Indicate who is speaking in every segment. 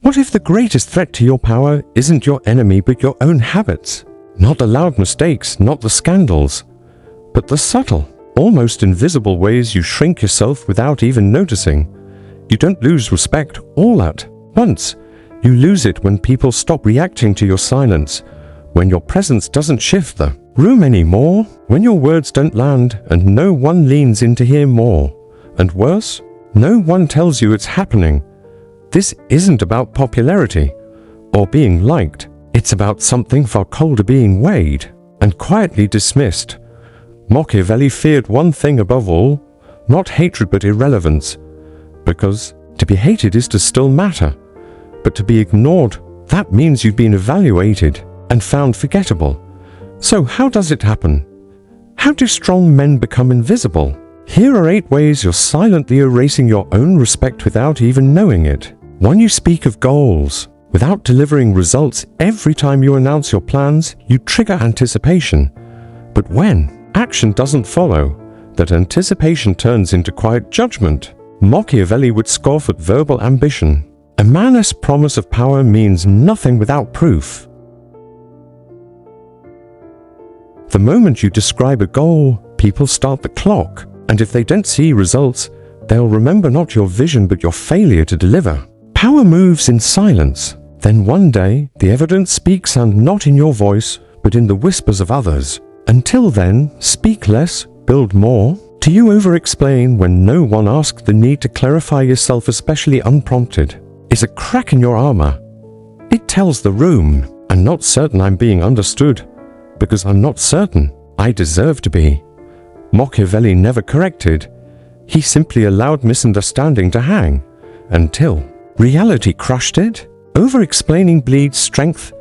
Speaker 1: What if the greatest threat to your power isn't your enemy but your own habits? Not the loud mistakes, not the scandals, but the subtle, almost invisible ways you shrink yourself without even noticing. You don't lose respect all at once. You lose it when people stop reacting to your silence, when your presence doesn't shift the room anymore, when your words don't land and no one leans in to hear more. And worse, no one tells you it's happening. This isn't about popularity or being liked. It's about something far colder, being weighed and quietly dismissed. Machiavelli feared one thing above all, not hatred but irrelevance. Because to be hated is to still matter, but to be ignored, that means you've been evaluated and found forgettable. So how does it happen? How do strong men become invisible? Here are 8 ways you're silently erasing your own respect without even knowing it. 1. You speak of goals. Without delivering results, every time you announce your plans, you trigger anticipation. But when action doesn't follow, that anticipation turns into quiet judgment. Machiavelli would scoff at verbal ambition. A man's promise of power means nothing without proof. The moment you describe a goal, people start the clock, and if they don't see results, they'll remember not your vision but your failure to deliver. Power moves in silence. Then one day, the evidence speaks, and not in your voice, but in the whispers of others. Until then, speak less, build more. Do you overexplain when no one asks? The need to clarify yourself, especially unprompted, is a crack in your armor. It tells the room, I'm not certain I'm being understood, because I'm not certain I deserve to be. Machiavelli never corrected. He simply allowed misunderstanding to hang, until reality crushed it. Overexplaining bleeds strength.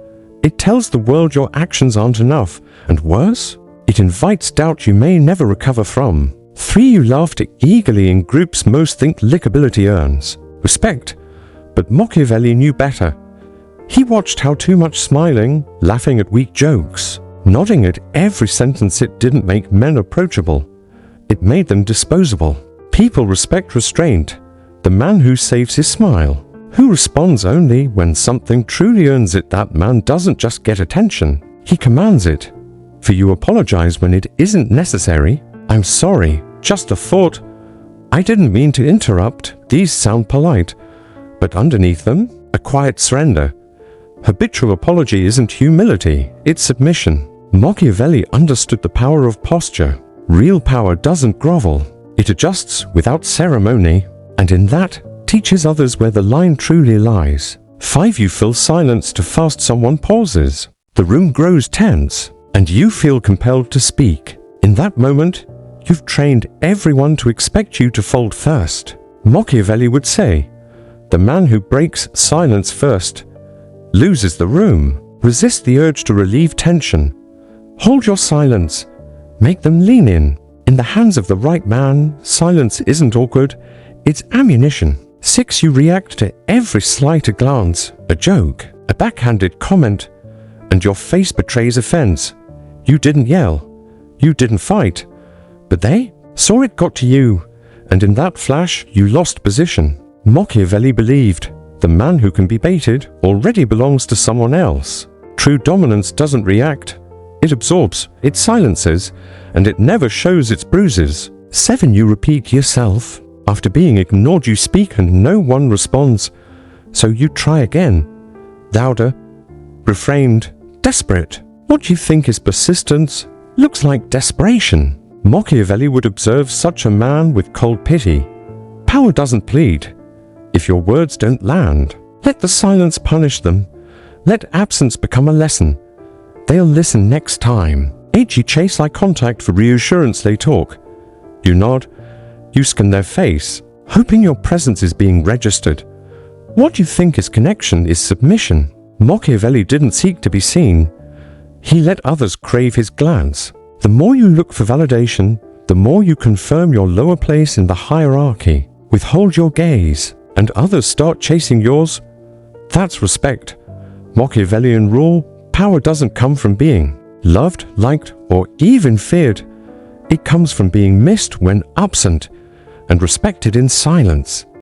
Speaker 1: It tells the world your actions aren't enough, and worse, it invites doubt you may never recover from. 3. You laughed eagerly in groups. Most think likability earns respect, but Machiavelli knew better. He watched how too much smiling, laughing at weak jokes, nodding at every sentence, it didn't make men approachable. It made them disposable. People respect restraint. The man who saves his smile, who responds only when something truly earns it. That man doesn't just get attention, he commands it. For you apologize when it isn't necessary. I'm sorry, just a thought. I didn't mean to interrupt. These sound polite, but underneath them, a quiet surrender. Habitual apology isn't humility, it's submission. Machiavelli understood the power of posture. Real power doesn't grovel. It adjusts without ceremony, and in that, teaches others where the line truly lies. 5. You fill silence too fast. Someone pauses. The room grows tense, and you feel compelled to speak. In that moment, you've trained everyone to expect you to fold first. Machiavelli would say, the man who breaks silence first loses the room. Resist the urge to relieve tension. Hold your silence. Make them lean in. In the hands of the right man, silence isn't awkward, it's ammunition. 6. You react to every slighter glance, a joke, a backhanded comment, and your face betrays offense. You didn't yell, you didn't fight, but they saw it got to you, and in that flash you lost position. Machiavelli believed, the man who can be baited already belongs to someone else. True dominance doesn't react, it absorbs, it silences, and it never shows its bruises. 7. You repeat yourself. After being ignored, you speak and no one responds, so you try again. Louder, refrained, desperate. What you think is persistence looks like desperation. Machiavelli would observe such a man with cold pity. Power doesn't plead. If your words don't land, let the silence punish them. Let absence become a lesson. They'll listen next time. 8. You chase eye contact for reassurance. They talk. You nod. You scan their face, hoping your presence is being registered. What you think is connection is submission. Machiavelli didn't seek to be seen. He let others crave his glance. The more you look for validation, the more you confirm your lower place in the hierarchy. Withhold your gaze, and others start chasing yours. That's respect. Machiavellian rule: power doesn't come from being loved, liked, or even feared. It comes from being missed when absent and respected in silence.